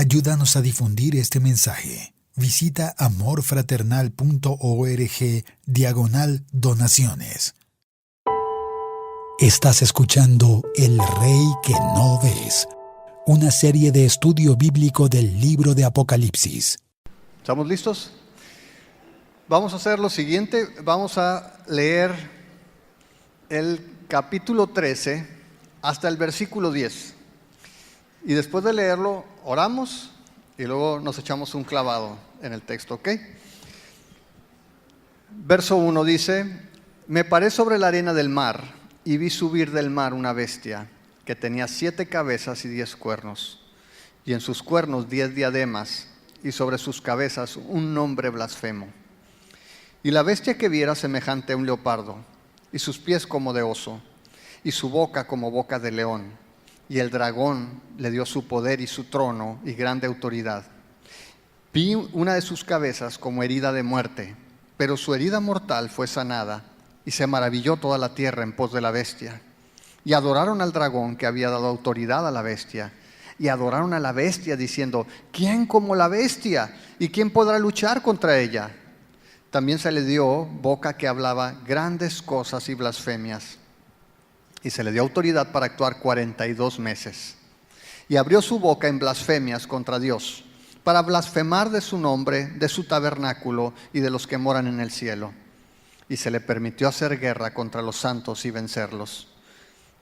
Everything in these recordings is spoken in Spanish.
Ayúdanos a difundir este mensaje. Visita amorfraternal.org/donaciones. Estás escuchando El Rey que no ves, una serie de estudio bíblico del libro de Apocalipsis. ¿Estamos listos? Vamos a hacer lo siguiente, vamos a leer el capítulo 13 hasta el versículo 10. Y después de leerlo, oramos y luego nos echamos un clavado en el texto, ¿ok? Verso 1 dice: Me paré sobre la arena del mar y vi subir del mar una bestia que tenía 7 cabezas y 10 cuernos, y en sus cuernos 10 diademas, y sobre sus cabezas un nombre blasfemo. Y la bestia que vi era semejante a un leopardo, y sus pies como de oso, y su boca como boca de león. Y el dragón le dio su poder y su trono y grande autoridad. Vi una de sus cabezas como herida de muerte, pero su herida mortal fue sanada, y se maravilló toda la tierra en pos de la bestia. Y adoraron al dragón que había dado autoridad a la bestia, y adoraron a la bestia diciendo: ¿quién como la bestia? ¿Y quién podrá luchar contra ella? También se le dio boca que hablaba grandes cosas y blasfemias, y se le dio autoridad para actuar 42 meses. Y abrió su boca en blasfemias contra Dios, para blasfemar de su nombre, de su tabernáculo y de los que moran en el cielo. Y se le permitió hacer guerra contra los santos y vencerlos.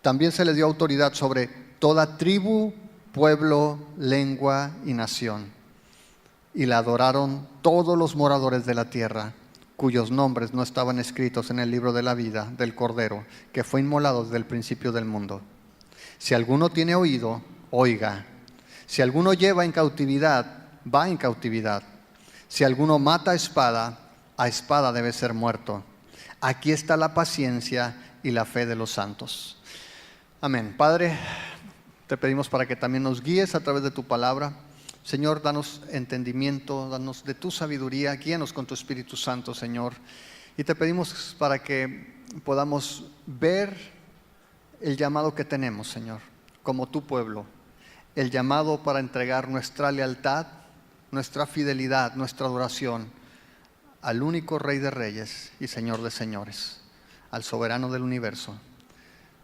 También se le dio autoridad sobre toda tribu, pueblo, lengua y nación. Y la adoraron todos los moradores de la tierra, cuyos nombres no estaban escritos en el libro de la vida del Cordero, que fue inmolado desde el principio del mundo. Si alguno tiene oído, oiga. Si alguno lleva en cautividad, va en cautividad. Si alguno mata a espada debe ser muerto. Aquí está la paciencia y la fe de los santos. Amén. Padre, te pedimos para que también nos guíes a través de tu palabra. Señor, danos entendimiento, danos de tu sabiduría, guíanos con tu Espíritu Santo, Señor. Y te pedimos para que podamos ver el llamado que tenemos, Señor, como tu pueblo. El llamado para entregar nuestra lealtad, nuestra fidelidad, nuestra adoración al único Rey de Reyes y Señor de Señores, al soberano del universo.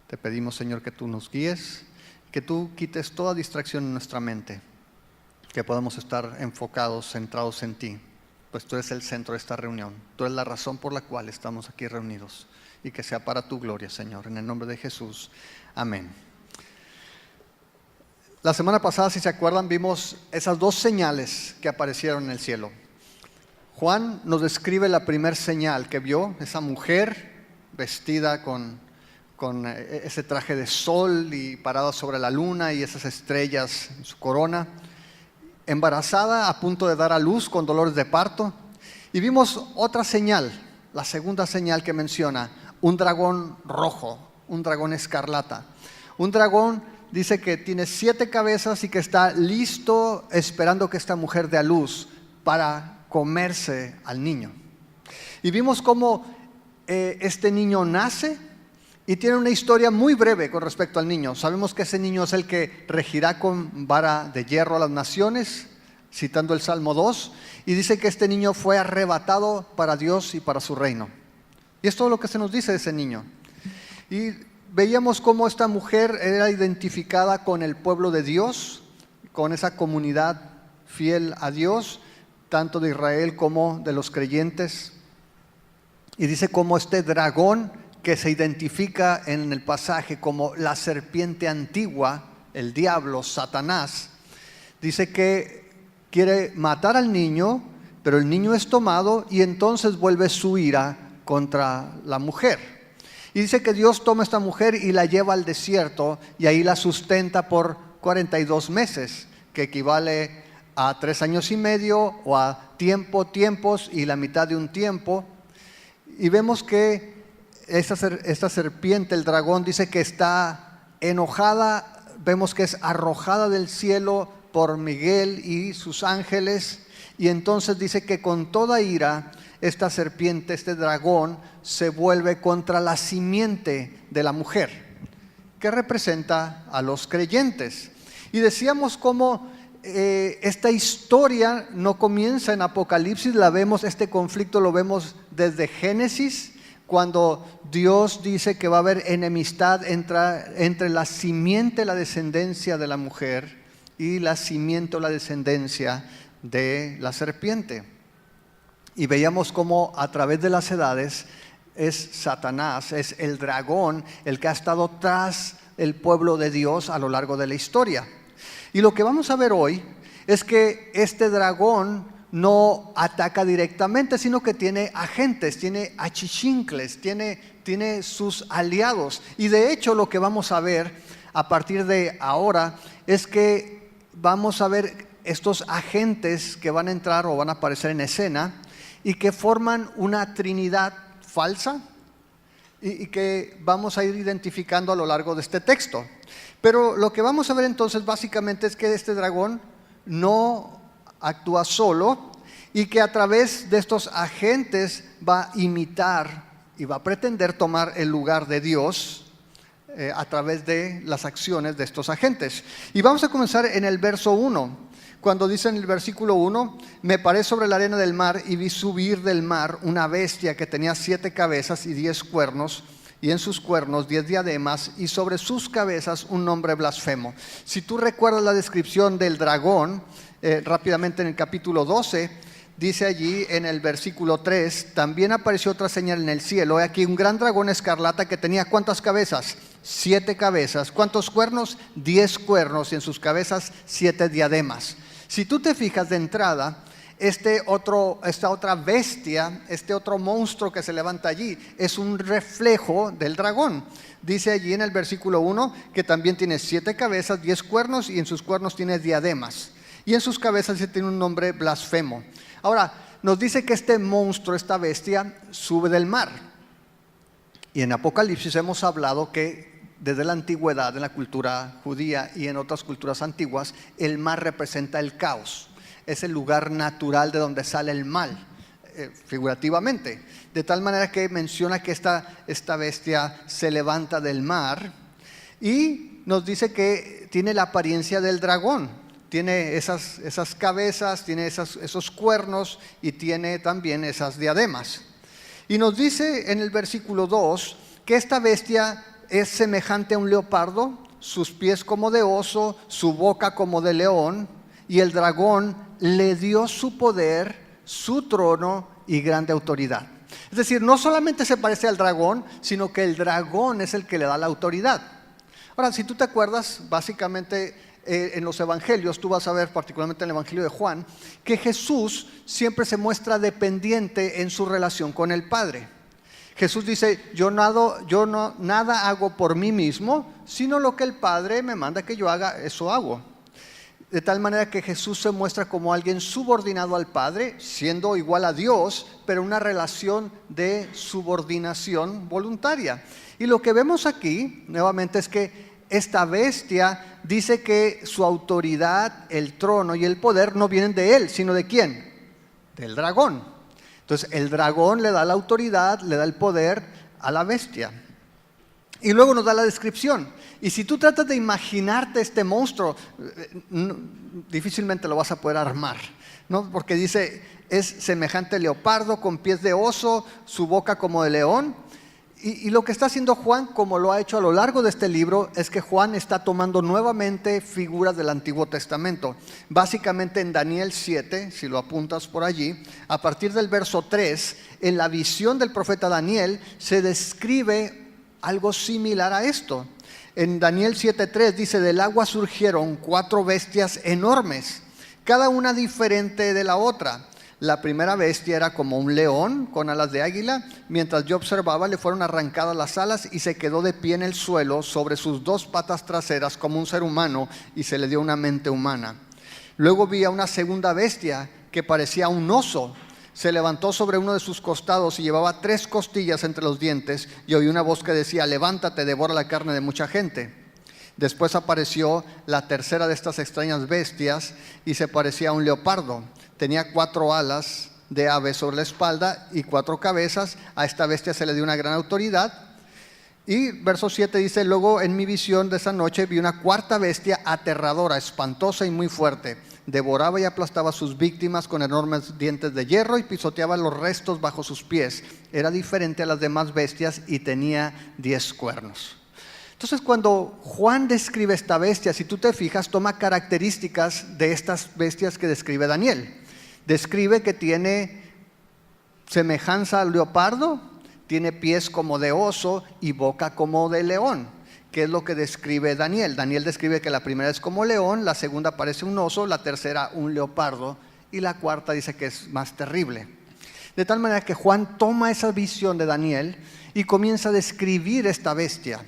Te pedimos, Señor, que tú nos guíes, que tú quites toda distracción en nuestra mente, que podamos estar enfocados, centrados en ti, pues tú eres el centro de esta reunión, tú eres la razón por la cual estamos aquí reunidos, y que sea para tu gloria, Señor, en el nombre de Jesús, amén. La semana pasada, si se acuerdan, vimos esas 2 señales que aparecieron en el cielo. Juan nos describe la primera señal que vio, esa mujer vestida con ese traje de sol y parada sobre la luna y esas estrellas en su corona, embarazada, a punto de dar a luz con dolores de parto. Y vimos otra señal, la segunda señal que menciona, un dragón rojo, un dragón escarlata. Un dragón dice que tiene 7 cabezas y que está listo esperando que esta mujer dé a luz para comerse al niño. Y vimos cómo este niño nace y tiene una historia muy breve con respecto al niño. Sabemos que ese niño es el que regirá con vara de hierro a las naciones, citando el Salmo 2, y dice que este niño fue arrebatado para Dios y para su reino. Y es todo lo que se nos dice de ese niño. Y veíamos cómo esta mujer era identificada con el pueblo de Dios, con esa comunidad fiel a Dios, tanto de Israel como de los creyentes. Y dice cómo este dragón, que se identifica en el pasaje como la serpiente antigua, el diablo, Satanás, dice que quiere matar al niño, pero el niño es tomado y entonces vuelve su ira contra la mujer. Y dice que Dios toma a esta mujer y la lleva al desierto y ahí la sustenta por 42 meses, que equivale a 3 años y medio o a tiempos y la mitad de un tiempo. Y vemos que esta serpiente, el dragón, dice que está enojada. Vemos que es arrojada del cielo por Miguel y sus ángeles. Y entonces dice que con toda ira esta serpiente, este dragón, se vuelve contra la simiente de la mujer, que representa a los creyentes. Y decíamos cómo esta historia no comienza en Apocalipsis, este conflicto lo vemos desde Génesis, cuando Dios dice que va a haber enemistad entre la simiente, la descendencia de la mujer, y la simiente o la descendencia de la serpiente. Y veíamos cómo a través de las edades es Satanás, es el dragón, el que ha estado tras el pueblo de Dios a lo largo de la historia. Y lo que vamos a ver hoy es que este dragón no ataca directamente, sino que tiene agentes, tiene achichincles, tiene sus aliados. Y de hecho lo que vamos a ver a partir de ahora es que vamos a ver estos agentes que van a entrar o van a aparecer en escena y que forman una trinidad falsa y que vamos a ir identificando a lo largo de este texto. Pero lo que vamos a ver entonces básicamente es que este dragón no actúa solo y que a través de estos agentes va a imitar y va a pretender tomar el lugar de Dios a través de las acciones de estos agentes. Y vamos a comenzar en el verso 1, cuando dice en el versículo 1: me paré sobre la arena del mar y vi subir del mar una bestia que tenía 7 cabezas y 10 cuernos, y en sus cuernos 10 diademas, y sobre sus cabezas un nombre blasfemo. Si tú recuerdas la descripción del dragón, rápidamente en el capítulo 12, dice allí en el versículo 3: también apareció otra señal en el cielo, he aquí un gran dragón escarlata que tenía ¿cuántas cabezas? 7 cabezas. ¿Cuántos cuernos? 10 cuernos, y en sus cabezas 7 diademas. Si tú te fijas de entrada, esta otra bestia, este otro monstruo que se levanta allí, es un reflejo del dragón. Dice allí en el versículo 1 que también tiene 7 cabezas, 10 cuernos, y en sus cuernos tiene diademas. Y en sus cabezas tiene un nombre blasfemo. Ahora, nos dice que este monstruo, esta bestia, sube del mar. Y en Apocalipsis hemos hablado que desde la antigüedad, en la cultura judía y en otras culturas antiguas, el mar representa el caos. Es el lugar natural de donde sale el mal, figurativamente. De tal manera que menciona que esta bestia se levanta del mar y nos dice que tiene la apariencia del dragón. Tiene esas cabezas, tiene esos cuernos y tiene también esas diademas. Y nos dice en el versículo 2 que esta bestia es semejante a un leopardo, sus pies como de oso, su boca como de león, y el dragón le dio su poder, su trono y grande autoridad. Es decir, no solamente se parece al dragón, sino que el dragón es el que le da la autoridad. Ahora, si tú te acuerdas, básicamente en los evangelios, tú vas a ver particularmente en el evangelio de Juan, que Jesús siempre se muestra dependiente en su relación con el Padre. Jesús dice: yo nada hago por mí mismo, sino lo que el Padre me manda que yo haga, eso hago. De tal manera que Jesús se muestra como alguien subordinado al Padre, siendo igual a Dios, pero una relación de subordinación voluntaria. Y lo que vemos aquí, nuevamente, es que esta bestia dice que su autoridad, el trono y el poder no vienen de él, sino ¿de quién? Del dragón. Entonces el dragón le da la autoridad, le da el poder a la bestia. Y luego nos da la descripción. Y si tú tratas de imaginarte este monstruo, difícilmente lo vas a poder armar, ¿no? Porque dice, es semejante al leopardo, con pies de oso, su boca como de león. Y lo que está haciendo Juan, como lo ha hecho a lo largo de este libro, es que Juan está tomando nuevamente figuras del Antiguo Testamento. Básicamente en Daniel 7, si lo apuntas por allí, a partir del verso 3, en la visión del profeta Daniel, se describe algo similar a esto. En Daniel 7:3 dice: del agua surgieron 4 bestias enormes, cada una diferente de la otra. La primera bestia era como un león con alas de águila. Mientras yo observaba, le fueron arrancadas las alas y se quedó de pie en el suelo sobre sus 2 patas traseras como un ser humano, y se le dio una mente humana. Luego vi a una segunda bestia que parecía un oso. Se levantó sobre uno de sus costados y llevaba 3 costillas entre los dientes, y oí una voz que decía: levántate, devora la carne de mucha gente. Después apareció la tercera de estas extrañas bestias y se parecía a un leopardo. Tenía 4 alas de ave sobre la espalda y 4 cabezas. A esta bestia se le dio una gran autoridad. Y verso 7 dice: luego en mi visión de esa noche vi una 4ª bestia aterradora, espantosa y muy fuerte. devoraba y aplastaba a sus víctimas con enormes dientes de hierro y pisoteaba los restos bajo sus pies. Era diferente a las demás bestias y tenía 10 cuernos. Entonces, cuando Juan describe esta bestia, si tú te fijas, toma características de estas bestias que describe Daniel. Describe que tiene semejanza al leopardo, tiene pies como de oso y boca como de león, que es lo que describe Daniel. Daniel describe que la primera es como león, la segunda parece un oso, la tercera un leopardo y la cuarta dice que es más terrible. De tal manera que Juan toma esa visión de Daniel y comienza a describir esta bestia.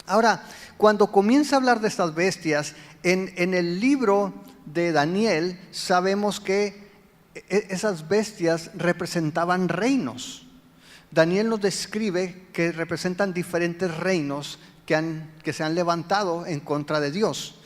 Ahora, cuando comienza a hablar de estas bestias, en el libro de Daniel sabemos que esas bestias representaban reinos. Daniel nos describe que representan diferentes reinos que se han levantado en contra de Dios.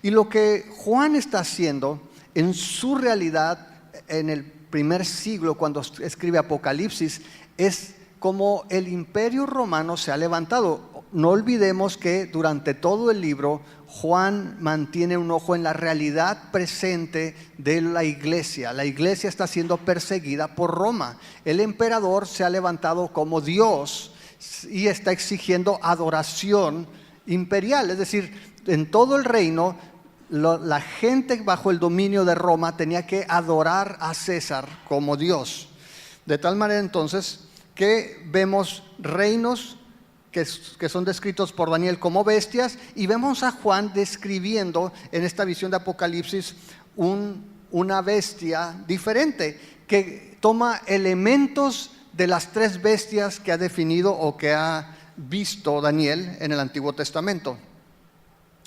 Y lo que Juan está haciendo en su realidad en el primer siglo, cuando escribe Apocalipsis, es como el imperio romano se ha levantado. No olvidemos que durante todo el libro Juan mantiene un ojo en la realidad presente de la iglesia. La iglesia está siendo perseguida por Roma. El emperador se ha levantado como Dios y está exigiendo adoración imperial. Es decir, en todo el reino, la gente bajo el dominio de Roma tenía que adorar a César como Dios. De tal manera entonces que vemos reinos que son descritos por Daniel como bestias, y vemos a Juan describiendo en esta visión de Apocalipsis una bestia diferente que toma elementos de las 3 bestias que ha definido o que ha visto Daniel en el Antiguo Testamento.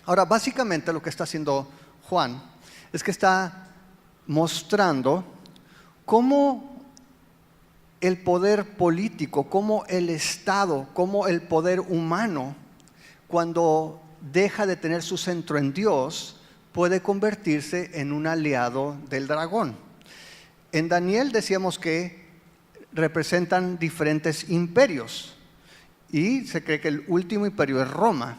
Ahora, básicamente lo que está haciendo Juan es que está mostrando cómo el poder político, como el Estado, como el poder humano, cuando deja de tener su centro en Dios, puede convertirse en un aliado del dragón. En Daniel decíamos que representan diferentes imperios y se cree que el último imperio es Roma.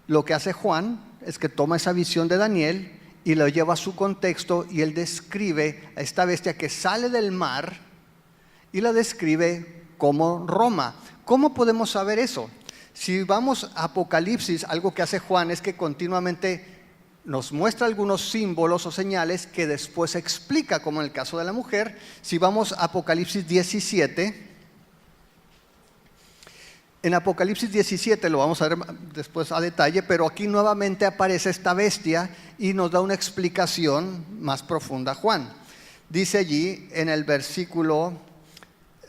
Lo que hace Juan es que toma esa visión de Daniel y lo lleva a su contexto, y él describe a esta bestia que sale del mar y la describe como Roma. ¿Cómo podemos saber eso? Si vamos a Apocalipsis, algo que hace Juan es que continuamente nos muestra algunos símbolos o señales que después explica, como en el caso de la mujer. Si vamos a Apocalipsis 17, en Apocalipsis 17 lo vamos a ver después a detalle, pero aquí nuevamente aparece esta bestia y nos da una explicación más profunda Juan. Dice allí en el versículo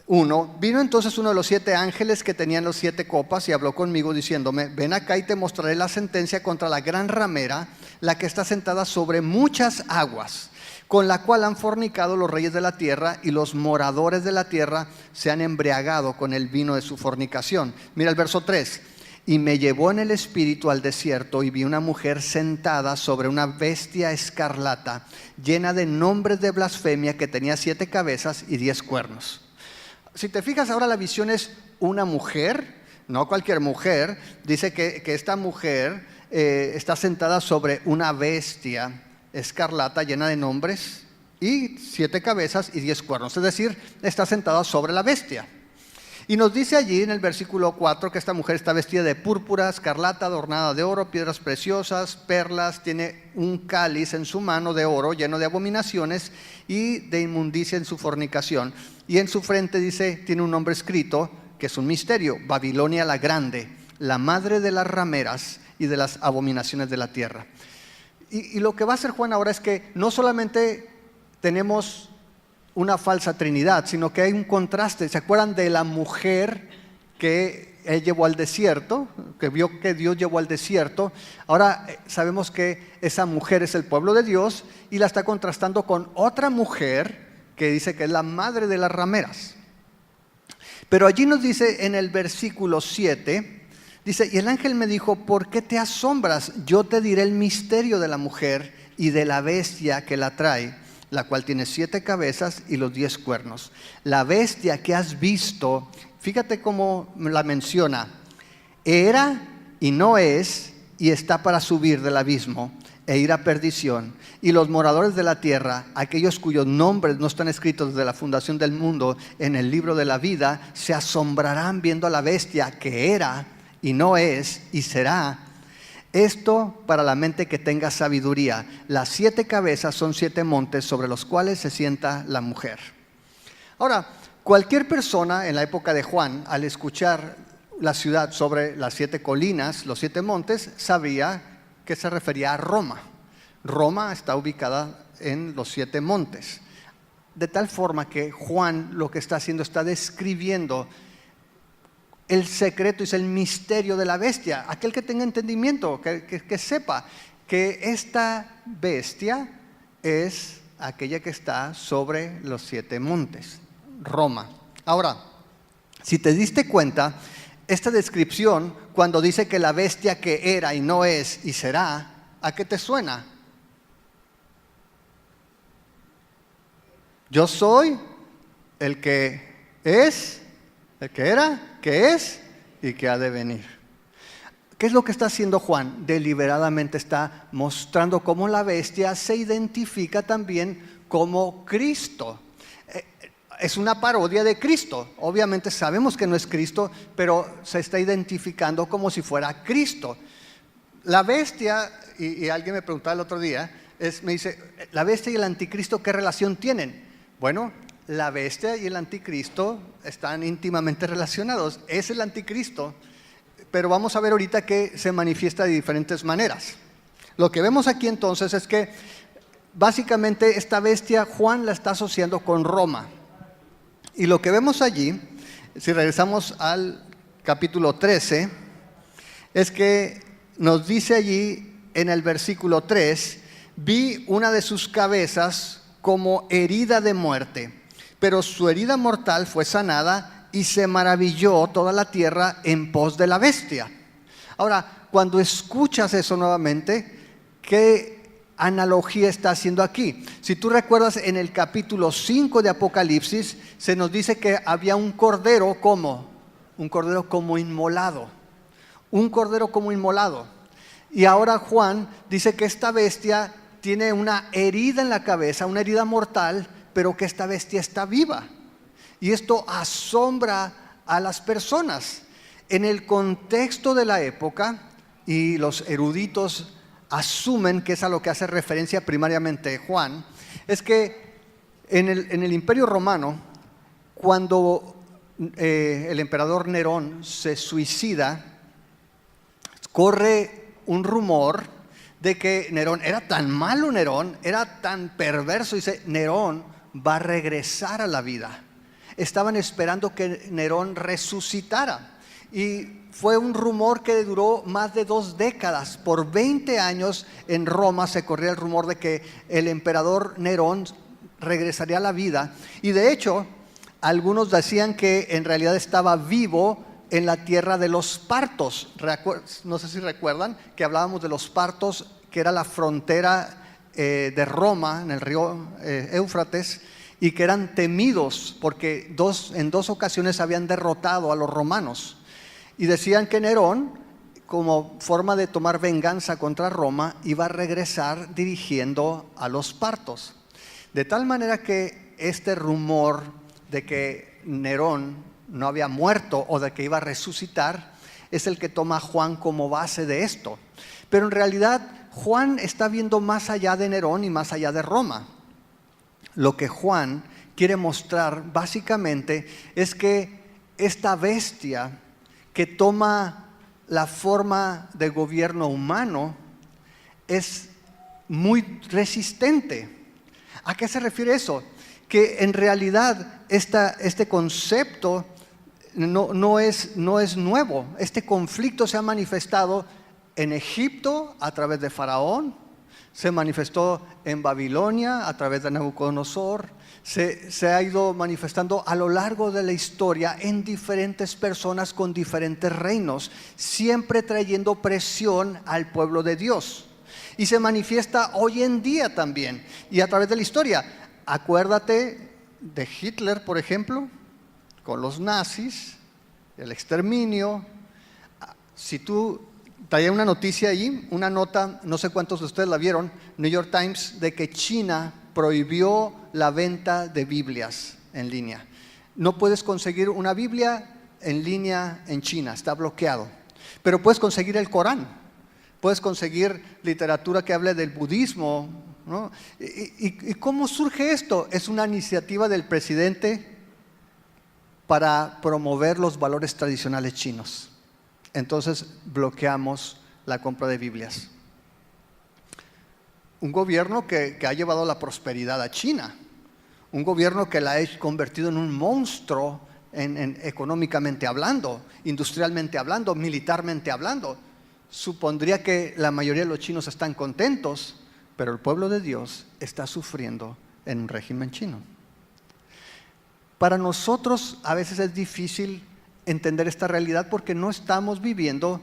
1: vino entonces uno de los 7 ángeles que tenían los 7 copas y habló conmigo diciéndome: ven acá y te mostraré la sentencia contra la gran ramera, la que está sentada sobre muchas aguas, con la cual han fornicado los reyes de la tierra, y los moradores de la tierra se han embriagado con el vino de su fornicación. Mira el verso 3: y me llevó en el espíritu al desierto, y vi una mujer sentada sobre una bestia escarlata, llena de nombres de blasfemia, que tenía 7 cabezas y 10 cuernos. Si te fijas, ahora la visión es una mujer, no cualquier mujer. Dice que esta mujer está sentada sobre una bestia escarlata llena de nombres y 7 cabezas y 10 cuernos. Es decir, está sentada sobre la bestia. Y nos dice allí en el versículo 4 que esta mujer está vestida de púrpura, escarlata, adornada de oro, piedras preciosas, perlas, tiene un cáliz en su mano de oro lleno de abominaciones y de inmundicia en su fornicación. Y en su frente dice, tiene un nombre escrito que es un misterio: Babilonia la Grande, la madre de las rameras y de las abominaciones de la tierra. Y lo que va a hacer Juan ahora es que no solamente tenemos una falsa trinidad, sino que hay un contraste. ¿Se acuerdan de la mujer que él llevó al desierto, que vio que Dios llevó al desierto? Ahora sabemos que esa mujer es el pueblo de Dios, y la está contrastando con otra mujer que dice que es la madre de las rameras. Pero allí nos dice en el versículo 7, dice: y el ángel me dijo: ¿por qué te asombras? Yo te diré el misterio de la mujer y de la bestia que la trae, la cual tiene 7 cabezas y los 10 cuernos. La bestia que has visto, fíjate cómo la menciona: era y no es, y está para subir del abismo. e ir a perdición, y los moradores de la tierra, aquellos cuyos nombres no están escritos desde la fundación del mundo en el libro de la vida, se asombrarán viendo a la bestia que era y no es y será. Esto para la mente que tenga sabiduría. Las 7 cabezas son 7 montes sobre los cuales se sienta la mujer. Ahora, cualquier persona en la época de Juan, al escuchar la ciudad sobre las 7 colinas, los 7 montes, sabía que se refería a Roma. Roma está ubicada en los 7 montes. De tal forma que Juan lo que está haciendo, está describiendo el secreto, es el misterio de la bestia. Aquel que tenga entendimiento, que sepa que esta bestia es aquella que está sobre los 7 montes, Roma. Ahora, si te diste cuenta, esta descripción, cuando dice que la bestia que era y no es y será, ¿a qué te suena? Yo soy el que es, el que era, que es y que ha de venir. ¿Qué es lo que está haciendo Juan? Deliberadamente está mostrando cómo la bestia se identifica también como Cristo. Es una parodia de Cristo. Obviamente sabemos que no es Cristo, pero se está identificando como si fuera Cristo. La bestia, y alguien me preguntaba el otro día, me dice, ¿la bestia y el anticristo qué relación tienen? Bueno, la bestia y el anticristo están íntimamente relacionados. Es el anticristo, pero vamos a ver ahorita que se manifiesta de diferentes maneras. Lo que vemos aquí entonces es que básicamente esta bestia Juan la está asociando con Roma. Y lo que vemos allí, si regresamos al capítulo 13, es que nos dice allí en el versículo 3, vi una de sus cabezas como herida de muerte, pero su herida mortal fue sanada y se maravilló toda la tierra en pos de la bestia. Ahora, cuando escuchas eso nuevamente, ¿qué analogía está haciendo aquí? Si tú recuerdas, en el capítulo 5 de Apocalipsis se nos dice que había un cordero como inmolado, un cordero como inmolado. Y ahora Juan dice que esta bestia tiene una herida en la cabeza, una herida mortal, pero que esta bestia está viva. Y esto asombra a las personas. En el contexto de la época, y los eruditos asumen que es a lo que hace referencia primariamente Juan, es que en el Imperio Romano, cuando el emperador Nerón se suicida, corre un rumor de que Nerón era tan malo, era tan perverso, dice, Nerón va a regresar a la vida. Estaban esperando que Nerón resucitara. Y fue un rumor que duró más de 2 décadas. Por 20 años en Roma se corría el rumor de que el emperador Nerón regresaría a la vida. Y de hecho, algunos decían que en realidad estaba vivo en la tierra de los partos. No sé si recuerdan que hablábamos de los partos, que era la frontera de Roma, en el río Éufrates, y que eran temidos porque en 2 ocasiones habían derrotado a los romanos. Y decían que Nerón, como forma de tomar venganza contra Roma, iba a regresar dirigiendo a los partos. De tal manera que este rumor de que Nerón no había muerto o de que iba a resucitar es el que toma Juan como base de esto. Pero en realidad Juan está viendo más allá de Nerón y más allá de Roma. Lo que Juan quiere mostrar básicamente es que esta bestia que toma la forma de gobierno humano es muy resistente. ¿A qué se refiere eso? Que en realidad este concepto no es nuevo. Este conflicto se ha manifestado en Egipto a través de Faraón, se manifestó en Babilonia a través de Nabucodonosor, se ha ido manifestando a lo largo de la historia en diferentes personas con diferentes reinos, siempre trayendo presión al pueblo de Dios. Y se manifiesta hoy en día también, y a través de la historia. Acuérdate de Hitler, por ejemplo, con los nazis, el exterminio. Si tú Traía una noticia ahí, una nota, no sé cuántos de ustedes la vieron, New York Times, de que China prohibió la venta de Biblias en línea. No puedes conseguir una Biblia en línea en China, está bloqueado. Pero puedes conseguir el Corán, puedes conseguir literatura que hable del budismo, ¿no? ¿Y cómo surge esto? Es una iniciativa del presidente para promover los valores tradicionales chinos. Entonces bloqueamos la compra de Biblias. Un gobierno que ha llevado la prosperidad a China, un gobierno que la ha convertido en un monstruo económicamente hablando, industrialmente hablando, militarmente hablando. Supondría que la mayoría de los chinos están contentos, pero el pueblo de Dios está sufriendo en un régimen chino. Para nosotros a veces es difícil entender esta realidad porque no estamos viviendo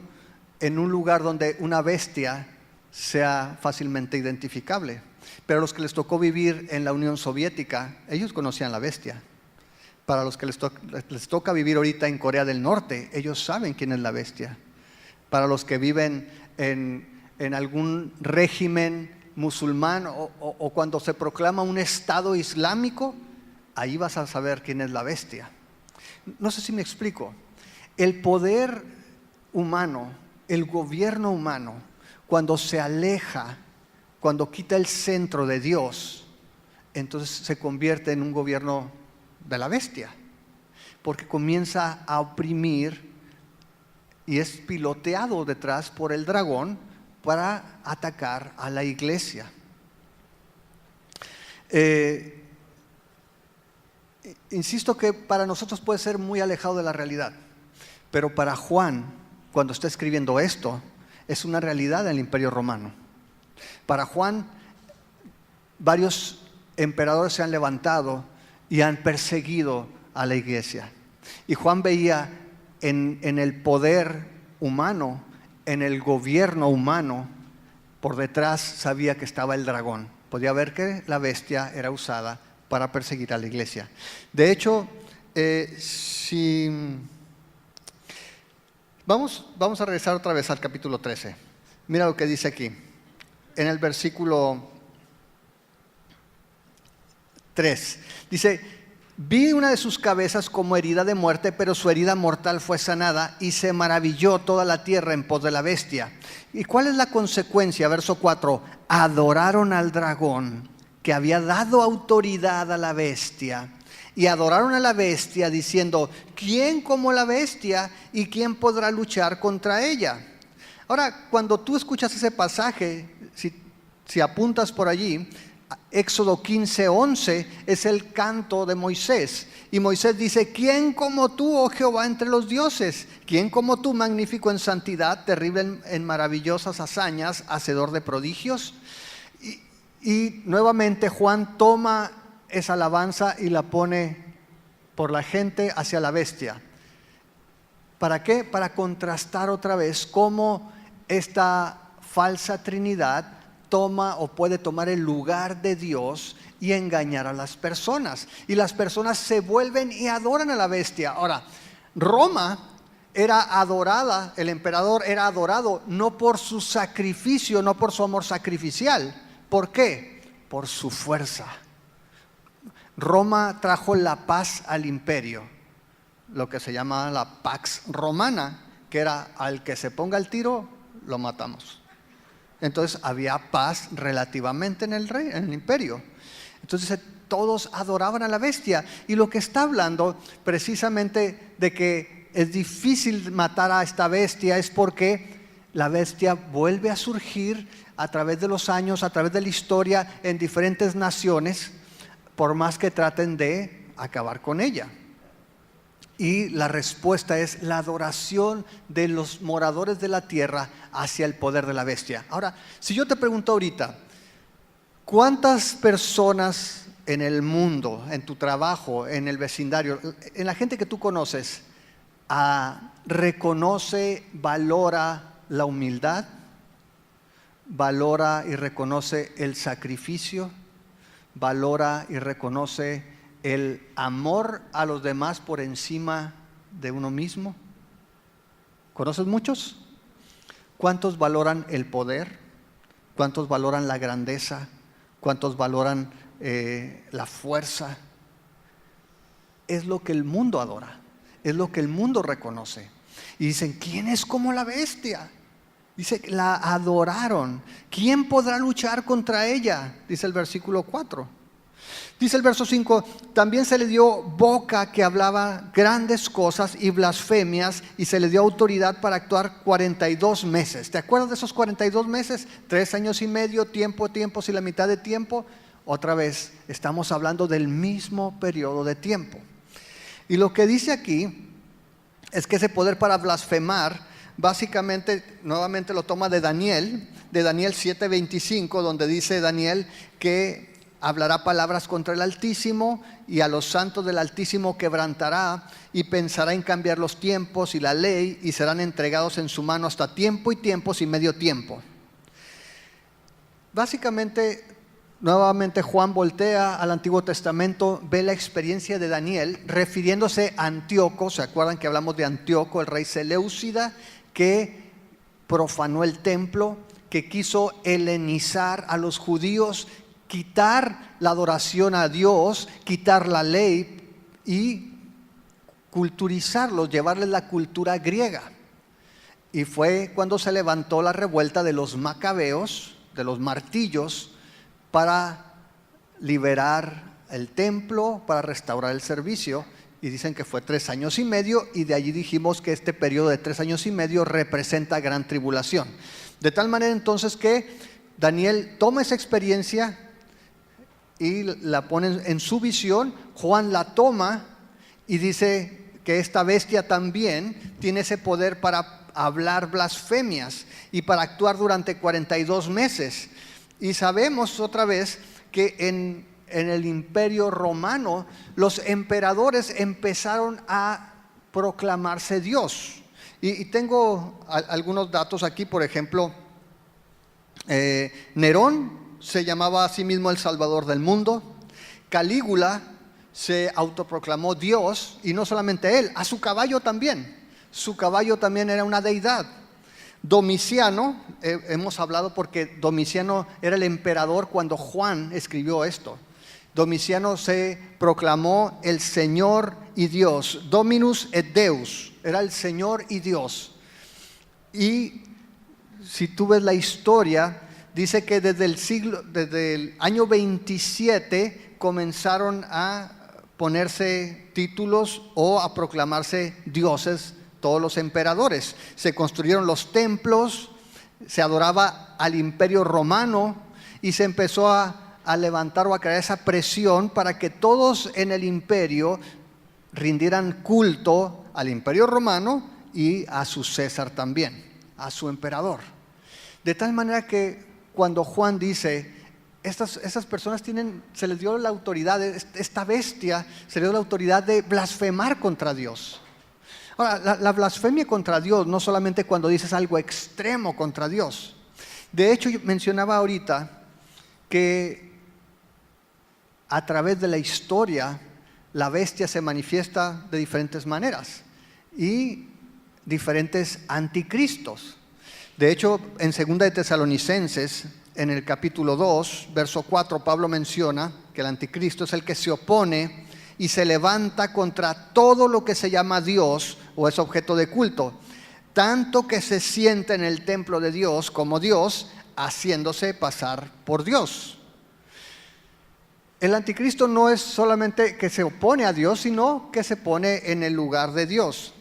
en un lugar donde una bestia sea fácilmente identificable. Pero a los que les tocó vivir en la Unión Soviética, ellos conocían la bestia. Para los que les toca vivir ahorita en Corea del Norte, ellos saben quién es la bestia. Para los que viven en algún régimen musulmán o cuando se proclama un Estado islámico, ahí vas a saber quién es la bestia. No sé si me explico. El poder humano, el gobierno humano, cuando se aleja, cuando quita el centro de Dios, entonces se convierte en un gobierno de la bestia, porque comienza a oprimir y es piloteado detrás por el dragón para atacar a la iglesia. Insisto que para nosotros puede ser muy alejado de la realidad, pero para Juan, cuando está escribiendo esto, es una realidad en el Imperio Romano. Para Juan, varios emperadores se han levantado y han perseguido a la iglesia. Y Juan veía en el poder humano, en el gobierno humano, por detrás sabía que estaba el dragón. Podía ver que la bestia era usada para perseguir a la iglesia. De hecho, vamos a regresar otra vez al capítulo 13. Mira lo que dice aquí, en el versículo 3. Dice: vi una de sus cabezas como herida de muerte, pero su herida mortal fue sanada, y se maravilló toda la tierra en pos de la bestia. ¿Y cuál es la consecuencia? Verso 4. Adoraron al dragón, que había dado autoridad a la bestia, y adoraron a la bestia diciendo: ¿quién como la bestia y quién podrá luchar contra ella? Ahora, cuando tú escuchas ese pasaje, si apuntas por allí, Éxodo 15:11 es el canto de Moisés. Y Moisés dice: ¿quién como tú, oh Jehová, entre los dioses? ¿Quién como tú, magnífico en santidad, terrible en maravillosas hazañas, hacedor de prodigios? Y nuevamente Juan toma esa alabanza y la pone por la gente hacia la bestia. ¿Para qué? Para contrastar otra vez cómo esta falsa trinidad toma o puede tomar el lugar de Dios y engañar a las personas. Y las personas se vuelven y adoran a la bestia. Ahora, Roma era adorada, el emperador era adorado no por su sacrificio, no por su amor sacrificial. ¿Por qué? Por su fuerza. Roma trajo la paz al imperio, lo que se llama la Pax Romana, que era: al que se ponga el tiro, lo matamos. Entonces había paz relativamente en el imperio. Entonces todos adoraban a la bestia. Y lo que está hablando precisamente de que es difícil matar a esta bestia es porque la bestia vuelve a surgir a través de los años, a través de la historia en diferentes naciones, por más que traten de acabar con ella. Y la respuesta es la adoración de los moradores de la tierra hacia el poder de la bestia. Ahora, si yo te pregunto ahorita, ¿cuántas personas en el mundo, en tu trabajo, en el vecindario, en la gente que tú conoces, reconoce, valora la humildad, valora y reconoce el sacrificio, valora y reconoce el amor a los demás por encima de uno mismo? ¿Conoces muchos? ¿Cuántos valoran el poder? ¿Cuántos valoran la grandeza? ¿Cuántos valoran la fuerza? Es lo que el mundo adora, es lo que el mundo reconoce. Y dicen, ¿quién es como la bestia? Dice, la adoraron. ¿Quién podrá luchar contra ella? Dice el versículo 4. Dice el verso 5, también se le dio boca que hablaba grandes cosas y blasfemias, y se le dio autoridad para actuar 42 meses. ¿Te acuerdas de esos 42 meses? 3 años y medio, tiempos y la mitad de tiempo. Otra vez, estamos hablando del mismo periodo de tiempo. Y lo que dice aquí es que ese poder para blasfemar, básicamente, nuevamente lo toma de Daniel 7:25, donde dice Daniel que hablará palabras contra el Altísimo y a los santos del Altísimo quebrantará y pensará en cambiar los tiempos y la ley y serán entregados en su mano hasta tiempo y tiempos y medio tiempo. Básicamente, nuevamente Juan voltea al Antiguo Testamento, ve la experiencia de Daniel refiriéndose a Antíoco. ¿Se acuerdan que hablamos de Antíoco, el rey Seleucida, que profanó el templo, que quiso helenizar a los judíos, quitar la adoración a Dios, quitar la ley y culturizarlos, llevarles la cultura griega? Y fue cuando se levantó la revuelta de los macabeos, de los martillos, para liberar el templo, para restaurar el servicio. Y dicen que fue 3 años y medio, y de allí dijimos que este periodo de 3 años y medio representa gran tribulación. De tal manera entonces que Daniel toma esa experiencia y la pone en su visión. Juan la toma y dice que esta bestia también tiene ese poder para hablar blasfemias y para actuar durante 42 meses. Y sabemos otra vez que en el Imperio Romano los emperadores empezaron a proclamarse Dios. Y tengo algunos datos aquí. Por ejemplo, Nerón se llamaba a sí mismo el Salvador del mundo. Calígula se autoproclamó Dios, y no solamente él, a su caballo también. Su caballo también era una deidad. Domiciano, hemos hablado porque Domiciano era el emperador cuando Juan escribió esto. Domiciano se proclamó el Señor y Dios, Dominus et Deus, era el Señor y Dios. Y si tú ves la historia, dice que desde el año 27 comenzaron a ponerse títulos o a proclamarse dioses todos los emperadores. Se construyeron los templos, se adoraba al Imperio Romano y se empezó a levantar o a crear esa presión para que todos en el imperio rindieran culto al Imperio Romano y a su César también, a su emperador. De tal manera que cuando Juan dice, esas personas se les dio la autoridad, esta bestia se le dio la autoridad de blasfemar contra Dios. Ahora, la blasfemia contra Dios no solamente cuando dices algo extremo contra Dios. De hecho, yo mencionaba ahorita que a través de la historia la bestia se manifiesta de diferentes maneras y diferentes anticristos. De hecho, en 2 de Tesalonicenses, en el capítulo 2, verso 4, Pablo menciona que el anticristo es el que se opone y se levanta contra todo lo que se llama Dios o es objeto de culto, tanto que se sienta en el templo de Dios como Dios, haciéndose pasar por Dios. El anticristo no es solamente que se opone a Dios, sino que se pone en el lugar de Dios.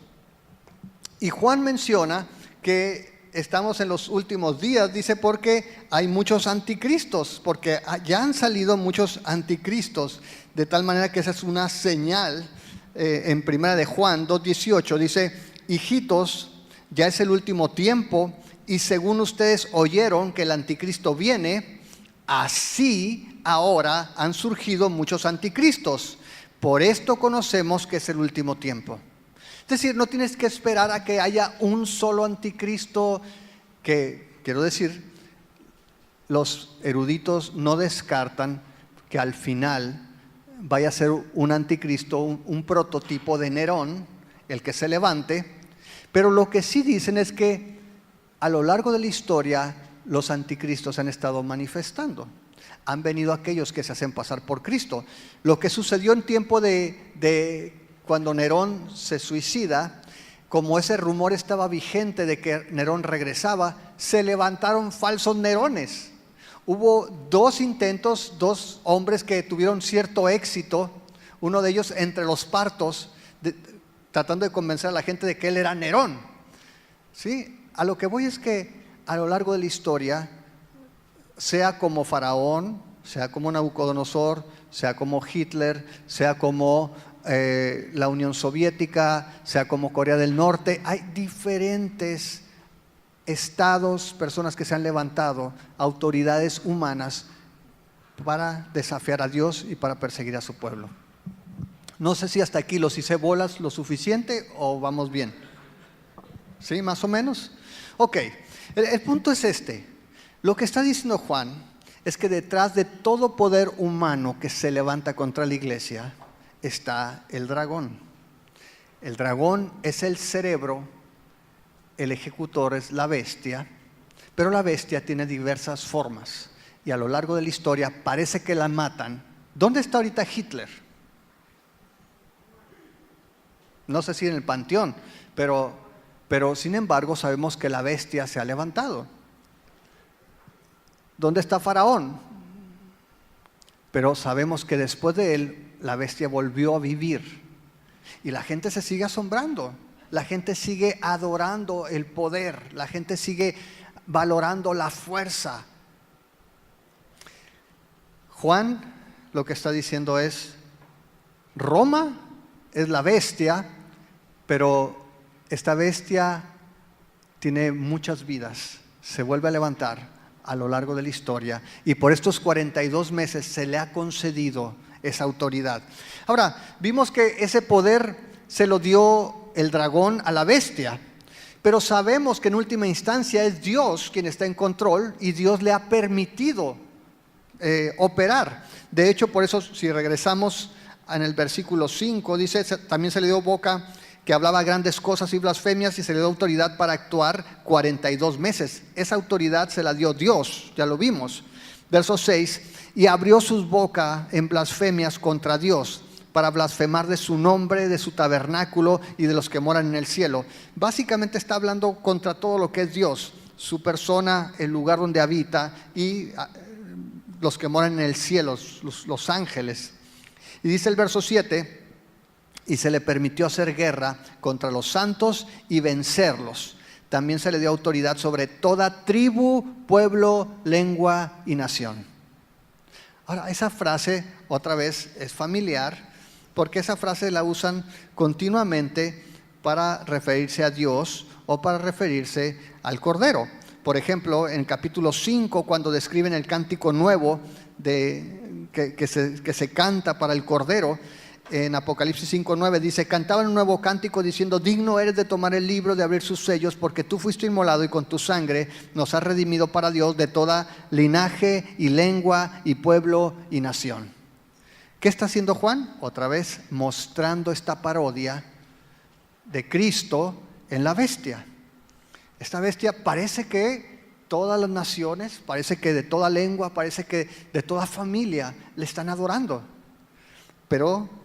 Y Juan menciona que estamos en los últimos días, dice, porque hay muchos anticristos, porque ya han salido muchos anticristos, de tal manera que esa es una señal. En primera de Juan 2:18 dice, hijitos, ya es el último tiempo, y según ustedes oyeron que el anticristo viene, así ahora han surgido muchos anticristos. Por esto conocemos que es el último tiempo. Es decir, no tienes que esperar a que haya un solo anticristo, que quiero decir, los eruditos no descartan que al final vaya a ser un anticristo, un prototipo de Nerón, el que se levante. Pero lo que sí dicen es que a lo largo de la historia los anticristos han estado manifestando. Han venido aquellos que se hacen pasar por Cristo. Lo que sucedió en tiempo de cuando Nerón se suicida, como ese rumor estaba vigente de que Nerón regresaba, se levantaron falsos Nerones. Hubo 2 intentos, 2 hombres que tuvieron cierto éxito, uno de ellos entre los partos, tratando de convencer a la gente de que él era Nerón. ¿Sí? A lo que voy es que a lo largo de la historia, sea como Faraón, sea como Nabucodonosor, sea como Hitler, sea como la Unión Soviética, sea como Corea del Norte, hay diferentes estados, personas que se han levantado, autoridades humanas para desafiar a Dios y para perseguir a su pueblo. No sé si hasta aquí los hice bolas lo suficiente o vamos bien. ¿Sí? ¿Más o menos? Ok, el punto es este. Lo que está diciendo Juan es que detrás de todo poder humano que se levanta contra la iglesia está el dragón. El dragón es el cerebro, el ejecutor es la bestia, pero la bestia tiene diversas formas y a lo largo de la historia parece que la matan. ¿Dónde está ahorita Hitler? No sé si en el panteón, pero sin embargo sabemos que la bestia se ha levantado. ¿Dónde está Faraón? Pero sabemos que después de él la bestia volvió a vivir y la gente se sigue asombrando, la gente sigue adorando el poder, la gente sigue valorando la fuerza. Juan lo que está diciendo es, Roma es la bestia, pero esta bestia tiene muchas vidas, se vuelve a levantar a lo largo de la historia y por estos 42 meses se le ha concedido esa autoridad. Ahora, vimos que ese poder se lo dio el dragón a la bestia, pero sabemos que en última instancia es Dios quien está en control y Dios le ha permitido operar. De hecho, por eso si regresamos en el versículo 5, dice, también se le dio boca que hablaba grandes cosas y blasfemias y se le dio autoridad para actuar 42 meses. Esa autoridad se la dio Dios, ya lo vimos. Verso 6, y abrió sus bocas en blasfemias contra Dios, para blasfemar de su nombre, de su tabernáculo y de los que moran en el cielo. Básicamente está hablando contra todo lo que es Dios, su persona, el lugar donde habita y los que moran en el cielo, los ángeles. Y dice el verso 7, y se le permitió hacer guerra contra los santos y vencerlos. También se le dio autoridad sobre toda tribu, pueblo, lengua y nación. Ahora, esa frase otra vez es familiar porque esa frase la usan continuamente para referirse a Dios o para referirse al Cordero. Por ejemplo, en capítulo 5, cuando describen el cántico nuevo que se canta para el Cordero, en Apocalipsis 5:9 dice, cantaban un nuevo cántico diciendo, digno eres de tomar el libro, de abrir sus sellos, porque tú fuiste inmolado y con tu sangre nos has redimido para Dios de toda linaje y lengua y pueblo y nación. ¿Qué está haciendo Juan? Otra vez mostrando esta parodia de Cristo en la bestia. Esta bestia parece que todas las naciones, parece que de toda lengua, parece que de toda familia le están adorando. Pero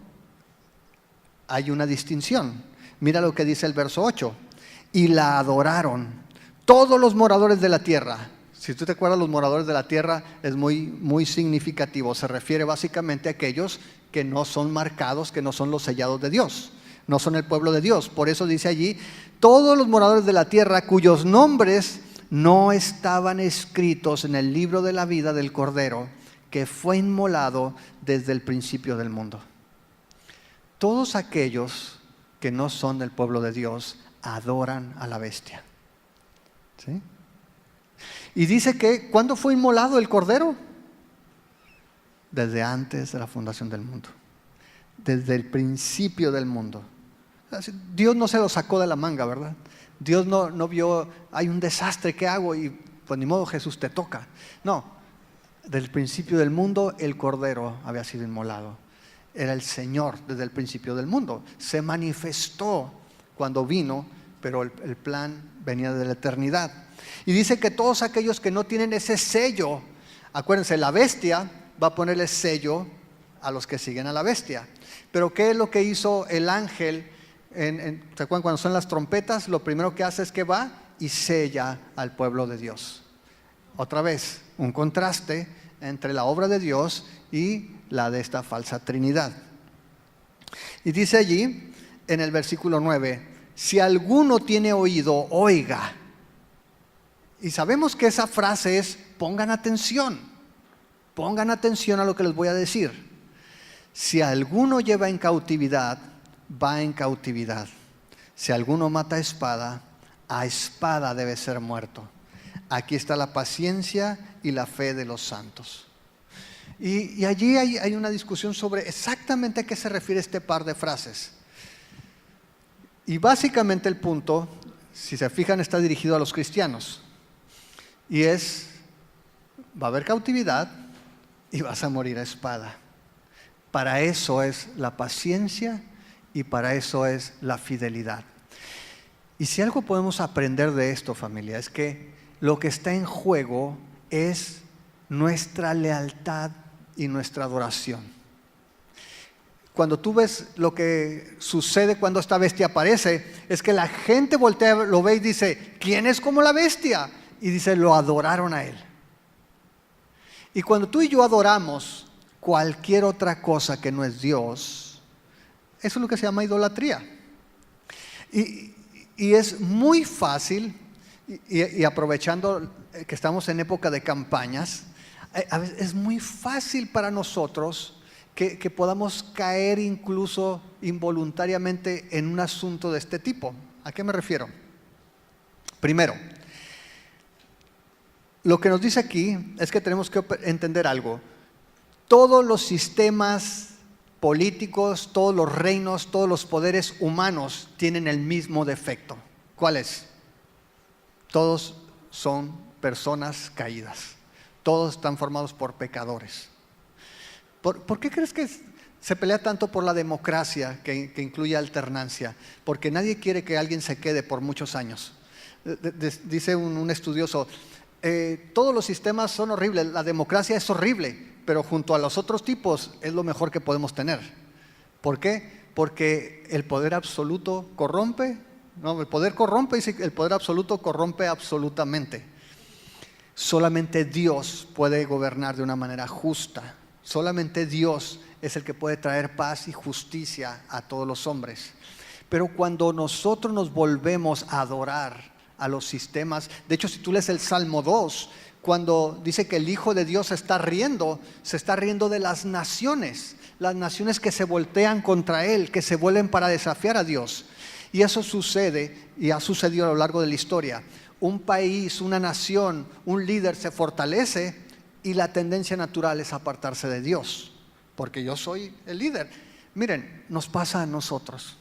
hay una distinción. Mira lo que dice el verso 8. Y la adoraron todos los moradores de la tierra. Si tú te acuerdas, los moradores de la tierra es muy significativo. Se refiere básicamente a aquellos que no son marcados, que no son los sellados de Dios. No son el pueblo de Dios. Por eso dice allí, todos los moradores de la tierra cuyos nombres no estaban escritos en el libro de la vida del Cordero, que fue inmolado desde el principio del mundo. Todos aquellos que no son del pueblo de Dios adoran a la bestia. ¿Sí? Y dice que, ¿cuándo fue inmolado el Cordero? Desde antes de la fundación del mundo. Desde el principio del mundo. Dios no se lo sacó de la manga, ¿verdad? Dios no vio, hay un desastre, ¿qué hago? Y pues ni modo, Jesús, te toca. No, desde el principio del mundo el Cordero había sido inmolado. Era el Señor desde el principio del mundo. Se manifestó cuando vino pero el plan venía de la eternidad. Y dice que todos aquellos que no tienen ese sello, acuérdense, la bestia va a ponerle sello a los que siguen a la bestia. Pero ¿qué es lo que hizo el ángel? ¿Se acuerdan cuando son las trompetas? Lo primero que hace es que va y sella al pueblo de Dios. Otra vez, un contraste entre la obra de Dios y la de esta falsa Trinidad. Y dice allí, en el versículo 9, si alguno tiene oído, oiga. Y sabemos que esa frase es, pongan atención a lo que les voy a decir. Si alguno lleva en cautividad, va en cautividad. Si alguno mata a espada debe ser muerto. Aquí está la paciencia y la fe de los santos. Y allí hay una discusión sobre exactamente a qué se refiere este par de frases. Y básicamente el punto, si se fijan, está dirigido a los cristianos. Y es, va a haber cautividad y vas a morir a espada. Para eso es la paciencia y para eso es la fidelidad. Y si algo podemos aprender de esto, familia, es que lo que está en juego es nuestra lealtad y nuestra adoración. Cuando tú ves lo que sucede cuando esta bestia aparece, es que la gente voltea, lo ve y dice, ¿quién es como la bestia? Y dice, lo adoraron a él. Y cuando tú y yo adoramos cualquier otra cosa que no es Dios, eso es lo que se llama idolatría. Y es muy fácil, y aprovechando que estamos en época de campañas, a veces es muy fácil para nosotros que podamos caer incluso involuntariamente en un asunto de este tipo. ¿A qué me refiero? Primero, lo que nos dice aquí es que tenemos que entender algo. Todos los sistemas políticos, todos los reinos, todos los poderes humanos tienen el mismo defecto. ¿Cuál es? Todos son personas caídas. Todos están formados por pecadores. ¿Por qué crees que se pelea tanto por la democracia que incluye alternancia? Porque nadie quiere que alguien se quede por muchos años. Dice un estudioso, todos los sistemas son horribles, la democracia es horrible, pero junto a los otros tipos es lo mejor que podemos tener. ¿Por qué? Porque el poder absoluto corrompe. No, el poder corrompe y el poder absoluto corrompe absolutamente. Solamente Dios puede gobernar de una manera justa. Solamente Dios es el que puede traer paz y justicia a todos los hombres. Pero cuando nosotros nos volvemos a adorar a los sistemas, de hecho si tú lees el Salmo 2, cuando dice que el Hijo de Dios se está riendo de las naciones que se voltean contra Él, que se vuelven para desafiar a Dios. Y eso sucede y ha sucedido a lo largo de la historia. Un país, una nación, un líder se fortalece y la tendencia natural es apartarse de Dios, porque yo soy el líder. Miren, nos pasa a nosotros.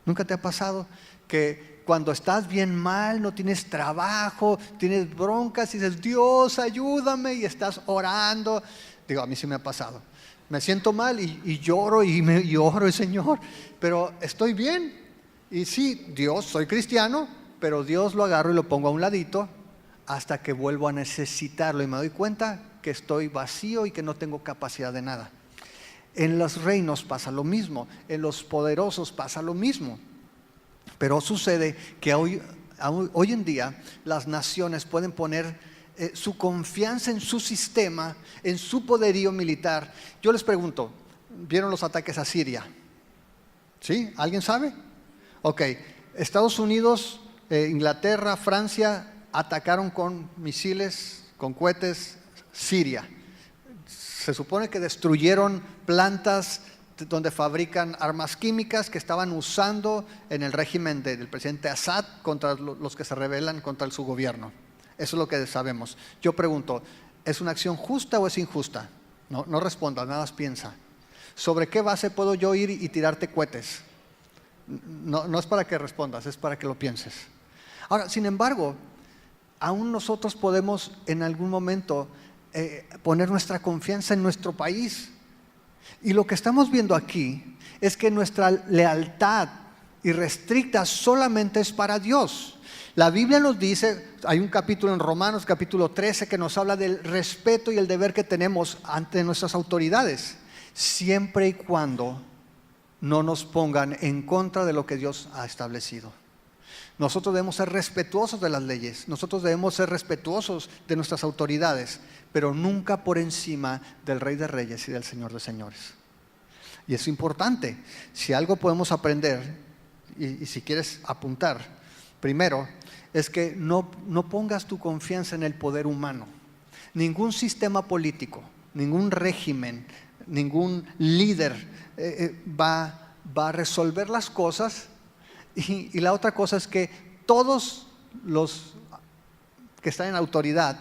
¿Nunca te ha pasado que cuando estás bien mal, no tienes trabajo, tienes broncas y dices, Dios, ayúdame, y estás orando? Digo, a mí sí me ha pasado. Me siento mal y lloro y oro, Señor, pero estoy bien. Y sí, Dios, soy cristiano, pero Dios lo agarro y lo pongo a un ladito hasta que vuelvo a necesitarlo y me doy cuenta que estoy vacío y que no tengo capacidad de nada. En los reinos pasa lo mismo, en los poderosos pasa lo mismo. Pero sucede que hoy en día las naciones pueden poner su confianza en su sistema, en su poderío militar. Yo les pregunto, ¿vieron los ataques a Siria? ¿Sí? ¿Alguien sabe? Ok, Estados Unidos, Inglaterra, Francia atacaron con misiles, con cohetes Siria. Se supone que destruyeron plantas donde fabrican armas químicas que estaban usando en el régimen del presidente Assad contra los que se rebelan contra su gobierno. Eso es lo que sabemos. Yo pregunto, ¿es una acción justa o es injusta? No respondas, nada más piensa. ¿Sobre qué base puedo yo ir y tirarte cohetes? No es para que respondas, es para que lo pienses. Ahora, sin embargo, aún nosotros podemos en algún momento poner nuestra confianza en nuestro país. Y lo que estamos viendo aquí es que nuestra lealtad y restricta solamente es para Dios. La Biblia nos dice, hay un capítulo en Romanos, capítulo 13, que nos habla del respeto y el deber que tenemos ante nuestras autoridades, siempre y cuando no nos pongan en contra de lo que Dios ha establecido. Nosotros debemos ser respetuosos de las leyes, nosotros debemos ser respetuosos de nuestras autoridades, pero nunca por encima del Rey de Reyes y del Señor de Señores. Y es importante. Si algo podemos aprender, y si quieres apuntar, primero, es que no pongas tu confianza en el poder humano. Ningún sistema político, ningún régimen, ningún líder va a resolver las cosas. Y la otra cosa es que todos los que están en autoridad,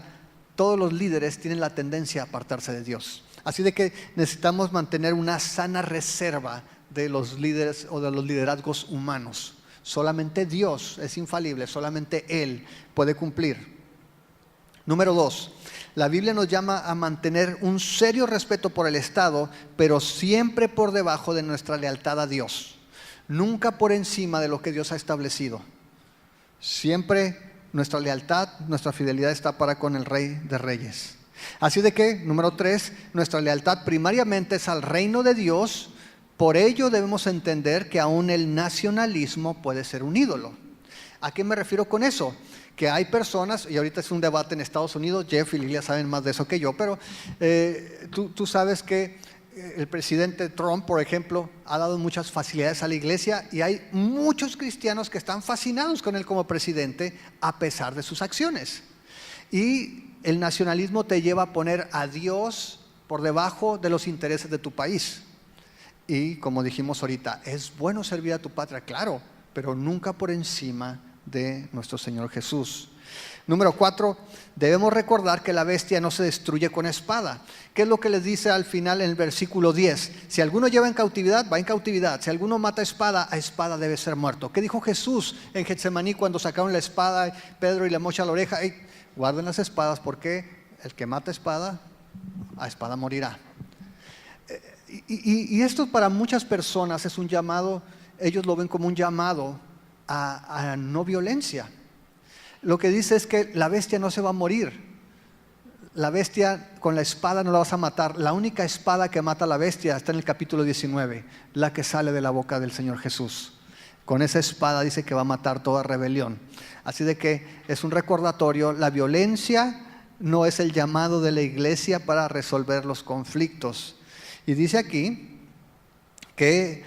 todos los líderes tienen la tendencia a apartarse de Dios. Así de que necesitamos mantener una sana reserva de los líderes o de los liderazgos humanos. Solamente Dios es infalible, solamente Él puede cumplir. Número 2, la Biblia nos llama a mantener un serio respeto por el Estado, pero siempre por debajo de nuestra lealtad a Dios. Nunca por encima de lo que Dios ha establecido. Siempre nuestra lealtad, nuestra fidelidad está para con el Rey de Reyes. Así de que, número 3, nuestra lealtad primariamente es al reino de Dios. Por ello debemos entender que aún el nacionalismo puede ser un ídolo. ¿A qué me refiero con eso? Que hay personas, y ahorita es un debate en Estados Unidos, Jeff y Lilia saben más de eso que yo, pero tú sabes que el presidente Trump, por ejemplo, ha dado muchas facilidades a la iglesia y hay muchos cristianos que están fascinados con él como presidente a pesar de sus acciones. Y el nacionalismo te lleva a poner a Dios por debajo de los intereses de tu país. Y como dijimos ahorita, es bueno servir a tu patria, claro, pero nunca por encima de nuestro Señor Jesús. Número 4, debemos recordar que la bestia no se destruye con espada. ¿Qué es lo que les dice al final en el versículo 10? Si alguno lleva en cautividad, va en cautividad. Si alguno mata a espada debe ser muerto. ¿Qué dijo Jesús en Getsemaní cuando sacaron la espada, Pedro y le mocha la oreja? Hey, guarden las espadas porque el que mata a espada morirá. Y esto para muchas personas es un llamado, ellos lo ven como un llamado a no violencia. Lo que dice es que la bestia no se va a morir. La bestia con la espada no la vas a matar. La única espada que mata a la bestia está en el capítulo 19, la que sale de la boca del Señor Jesús. Con esa espada dice que va a matar toda rebelión. Así de que es un recordatorio, la violencia no es el llamado de la iglesia para resolver los conflictos. Y dice aquí que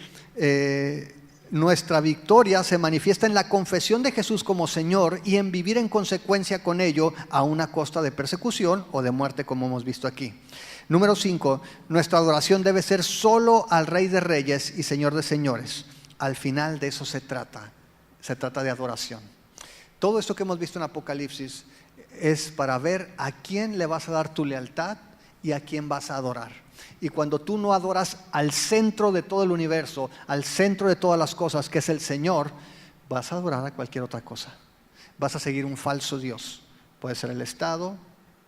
nuestra victoria se manifiesta en la confesión de Jesús como Señor y en vivir en consecuencia con ello a una costa de persecución o de muerte, como hemos visto aquí. Número 5, nuestra adoración debe ser solo al Rey de Reyes y Señor de Señores. Al final de eso se trata de adoración. Todo esto que hemos visto en Apocalipsis es para ver a quién le vas a dar tu lealtad y a quién vas a adorar. Y cuando tú no adoras al centro de todo el universo, al centro de todas las cosas, que es el Señor, vas a adorar a cualquier otra cosa. Vas a seguir un falso Dios. Puede ser el Estado,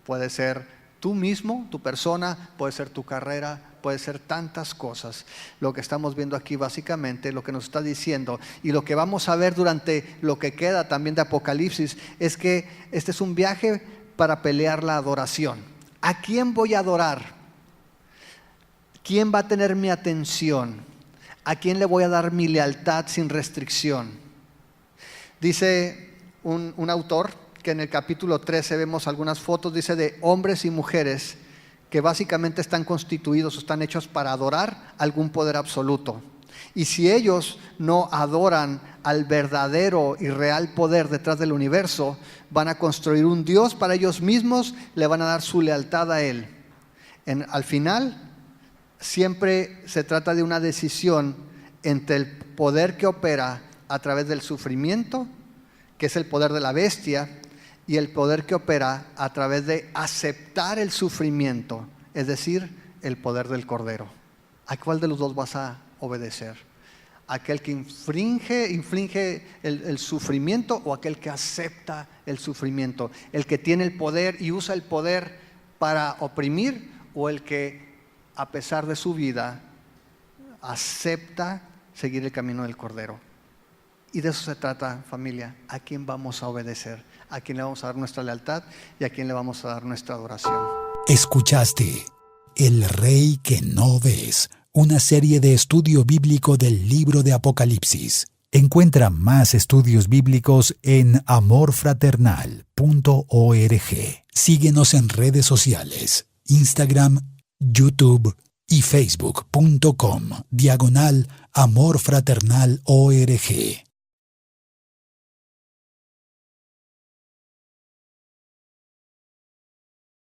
puede ser tú mismo, tu persona, puede ser tu carrera, puede ser tantas cosas. Lo que estamos viendo aquí básicamente, lo que nos está diciendo y lo que vamos a ver durante lo que queda también de Apocalipsis, es que este es un viaje para pelear la adoración. ¿A quién voy a adorar? ¿Quién va a tener mi atención? ¿A quién le voy a dar mi lealtad sin restricción? Dice un autor que en el capítulo 13 vemos algunas fotos, dice de hombres y mujeres que básicamente están constituidos o están hechos para adorar algún poder absoluto. Y si ellos no adoran al verdadero y real poder detrás del universo, van a construir un Dios para ellos mismos, le van a dar su lealtad a Él. Al final, siempre se trata de una decisión entre el poder que opera a través del sufrimiento, que es el poder de la bestia, y el poder que opera a través de aceptar el sufrimiento, es decir, el poder del Cordero. ¿A cuál de los dos vas a obedecer? ¿Aquel que inflige el sufrimiento o aquel que acepta el sufrimiento? ¿El que tiene el poder y usa el poder para oprimir o el que a pesar de su vida acepta seguir el camino del Cordero? Y de eso se trata, familia. ¿A quién vamos a obedecer? ¿A quién le vamos a dar nuestra lealtad? ¿Y a quién le vamos a dar nuestra adoración? Escuchaste El Rey que no ves, una serie de estudio bíblico del libro de Apocalipsis. Encuentra más estudios bíblicos en amorfraternal.org. Síguenos en redes sociales, Instagram, YouTube y Facebook.com/amorfraternal.org.